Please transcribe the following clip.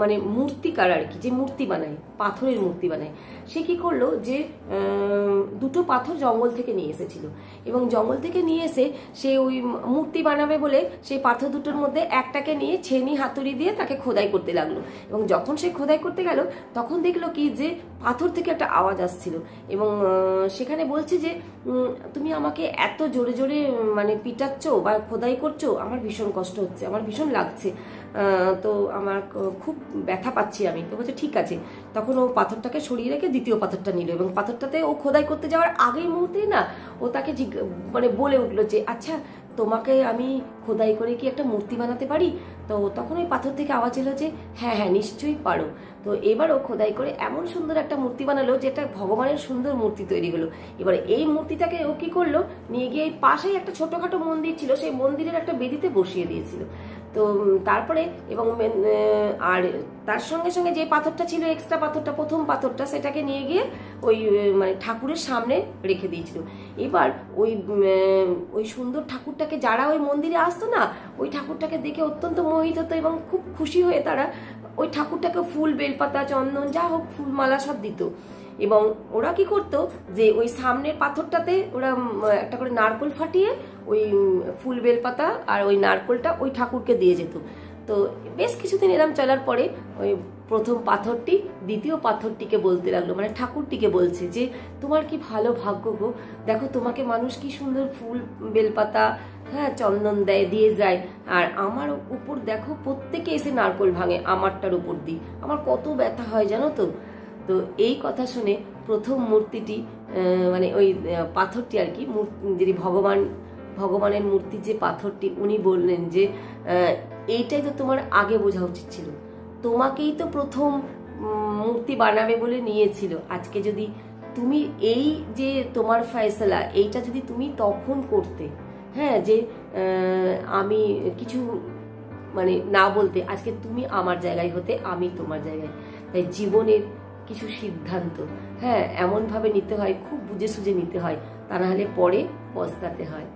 মানে মূর্তিকার আর কি, যে মূর্তি বানায়, পাথরের মূর্তি বানায়, সে কি করলো যে দুটো পাথর জঙ্গল থেকে নিয়ে এসেছিল এবং জঙ্গল থেকে নিয়ে এসে সে ওই মূর্তি বানাবে বলে সেই পাথর দুটোর মধ্যে একটাকে নিয়ে ছেনি হাতুড়ি দিয়ে তাকে খোদাই করতে লাগলো। এবং যখন সে খোদাই করতে গেল তখন দেখলো কি যে পাথর থেকে একটা আওয়াজ আসছিল এবং সেখানে বলছে যে তুমি আমাকে এত জোরে জোরে মানে পিটাচ্ছ বা খোদাই করছো, আমার ভীষণ কষ্ট হচ্ছে, আমার ভীষণ লাগছে, তো আমার খুব ব্যথা পাচ্ছি আমি। তো বলছে ঠিক আছে। তখন ও পাথরটাকে সরিয়ে রেখে দ্বিতীয় পাথরটা নিল এবং পাথরটাতে ও খোদাই করতে যাওয়ার আগেই মুহূর্তেই না ও তাকে মানে বলে উঠলো যে আচ্ছা তোমাকে আমি খোদাই করে কি একটা মূর্তি বানাতে পারি? তো তখন ওই পাথর থেকে আওয়াজ এলো যে হ্যাঁ হ্যাঁ নিশ্চয়ই পারো। তো এবার ও খোদাই করে এমন সুন্দর একটা মূর্তি বানালো যেটা ভগবানের সুন্দর মূর্তি তৈরি হলো। এবার এই মূর্তিটাকে ও কি করলো, নিয়ে গিয়ে পাশেই একটা ছোটখাটো মন্দির ছিল, সেই মন্দিরের একটা বেদিতে বসিয়ে দিয়েছিল। তো তারপরে এবং আর তার সঙ্গে সঙ্গে যে পাথরটা ছিল এক্সট্রা পাথরটা, প্রথম পাথরটা, সেটাকে নিয়ে গিয়ে ওই মানে ঠাকুরের সামনে রেখে দিয়েছিল। এবার ওই ওই সুন্দর ঠাকুরটাকে যারা ওই মন্দিরে আসতো না, ওই ঠাকুরটাকে দেখে অত্যন্ত মোহিত হতো এবং খুব খুশি হয়ে তারা ওই ঠাকুরটাকে ফুল, বেলপাতা, চন্দন যা হোক ফুলমালা সব দিত। এবং ওরা কি করতো যে ওই সামনের পাথরটাতে ওরা একটা করে নারকোল ফাটিয়ে ওই ফুল, বেলপাতা আর ওই নারকোলটা ওই ঠাকুরকে দিয়ে যেত। তো বেশ কিছুদিন এরম চলার পরে ওই প্রথম পাথরটি দ্বিতীয় পাথরটিকে বলতে লাগলো, মানে ঠাকুরটিকে বলছে যে তোমার কি ভালো ভাগ্য গো, দেখো তোমাকে মানুষ কি সুন্দর ফুল, বেলপাতা, হ্যাঁ চন্দন দেয়, দিয়ে যায়, আর আমার উপর দেখো প্রত্যেকে এসে নারকোল ভাঙে, আমারটার উপর দিই, আমার কত ব্যথা হয় জানো তো। তো এই কথা শুনে প্রথম মূর্তিটি মানে ওই পাথরটি আর কি, যিনি ভগবানের মূর্তি যে পাথরটি, উনি বললেন যে এইটাই তো তোমার আগে বোঝা উচিত ছিল, তোমাকেই তো প্রথম মূর্তি বানাবে বলে নিয়েছিল। আজকে যদি তুমি এই যে তোমার ফয়সালা এইটা যদি তুমি তখন করতে, হ্যাঁ যে আমি কিছু মানে না বলতে, আজকে তুমি আমার জায়গায় হতে, আমি তোমার জায়গায়। তাই জীবনের কিছু সিদ্ধান্ত হ্যাঁ এমনভাবে নিতে হয়, খুব বুঝে সুঝে নিতে হয়, তা না হলে পরে পস্তাতে হয়।